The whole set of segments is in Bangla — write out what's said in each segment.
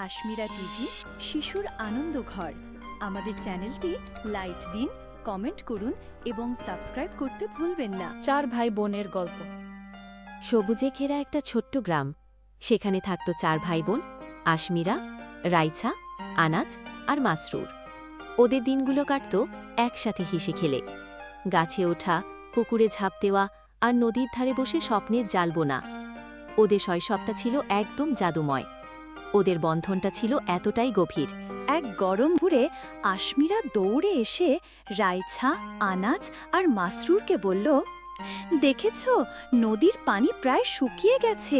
আশমিরা টিভি, শিশুর আনন্দ ঘর। আমাদের চ্যানেলটি লাইক দিন, কমেন্ট করুন এবং সাবস্ক্রাইব করতে ভুলবেন না। 4 ভাই বোনের গল্প। সবুজে ঘেরা একটা ছোট্ট গ্রাম। সেখানে থাকত 4 ভাই বোন, আশমিরা, রাইছা, আনাজ আর মাসরুর। ওদের দিনগুলো কাটত একসাথে হেসে খেলে। গাছে ওঠা, পুকুরে ঝাঁপ দেওয়া আর নদীর ধারে বসে স্বপ্নের জাল বোনা। ওদের শৈশবটা ছিল একদম জাদুময়। ওদের বন্ধনটা ছিল এতটাই গভীর। এক গরম ভোরে আশমিরা দৌড়ে এসে রাইছা, আনাজ আর মাসরুরকে বলল, দেখেছ, নদীর পানি প্রায় শুকিয়ে গেছে।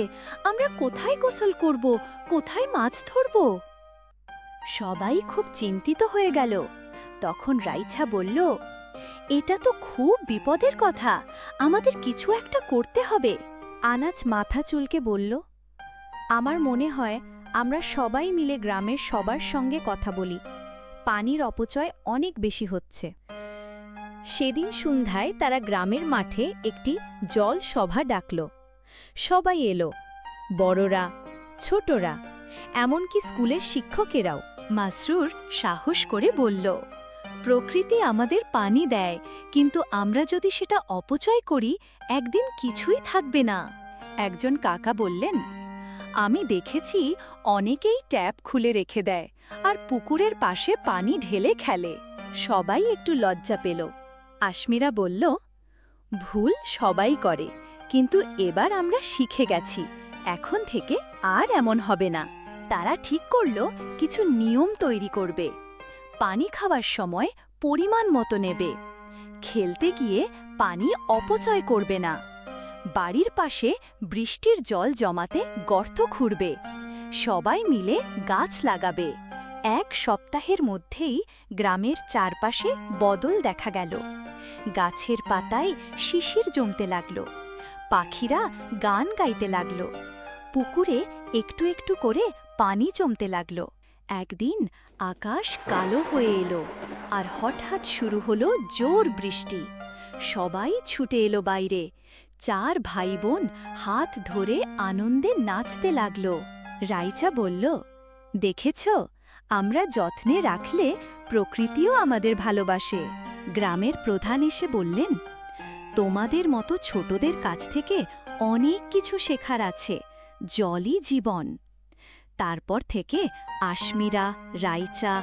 আমরা কোথায় গোসল করব, কোথায় মাছ ধরব? সবাই খুব চিন্তিত হয়ে গেল। তখন রাইছা বলল, এটা তো খুব বিপদের কথা, আমাদের কিছু একটা করতে হবে। আনাজ মাথা চুলকে বলল, আমার মনে হয় আমরা সবাই মিলে গ্রামের সবার সঙ্গে কথা বলি। পানির অপচয় অনেক বেশি হচ্ছে। সেদিন সন্ধ্যায় তারা গ্রামের মাঠে একটি জল সভা ডাকল। সবাই এলো, বড়রা, ছোটরা, এমনকি স্কুলের শিক্ষকেরাও। মাসরুর সাহস করে বলল, প্রকৃতি আমাদের পানি দেয়, কিন্তু আমরা যদি সেটা অপচয় করি একদিন কিছুই থাকবে না। একজন কাকা বললেন, আমি দেখেছি অনেকেই ট্যাপ খুলে রেখে দেয় আর পুকুরের পাশে পানি ঢেলে খেলে। সবাই একটু লজ্জা পেল। আশমিরা বলল, ভুল সবাই করে, কিন্তু এবার আমরা শিখে গেছি, এখন থেকে আর এমন হবে না। তারা ঠিক করল কিছু নিয়ম তৈরি করবে। পানি খাওয়ার সময় পরিমাণ মতো নেবে, খেলতে গিয়ে পানি অপচয় করবে না, বাড়ির পাশে বৃষ্টির জল জমাতে গর্ত খুঁড়বে, সবাই মিলে গাছ লাগাবে। 1 সপ্তাহের মধ্যেই গ্রামের চারপাশে বদল দেখা গেল। গাছের পাতায় শিশির জমতে লাগল, পাখিরা গান গাইতে লাগল, পুকুরে একটু একটু করে পানি জমতে লাগল। একদিন আকাশ কালো হয়ে এলো আর হঠাৎ শুরু হলো জোর বৃষ্টি। সবাই ছুটে এলো বাইরে। 4 ভাই বোন হাত ধরে আনন্দে নাচতে লাগল। রাইচা বলল, দেখেছ, আমরা যত্নে রাখলে প্রকৃতিও আমাদের ভালোবাসে। গ্রামের প্রধান এসে বললেন, তোমাদের মতো ছোটদের কাছ থেকে অনেক কিছু শেখার আছে, জলই জীবন। তারপর থেকে আশমিরা, রাইচা,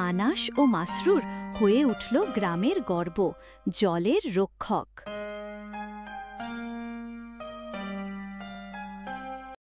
আনাস ও মাসরুর হয়ে উঠল গ্রামের গর্ব, জলের রক্ষক।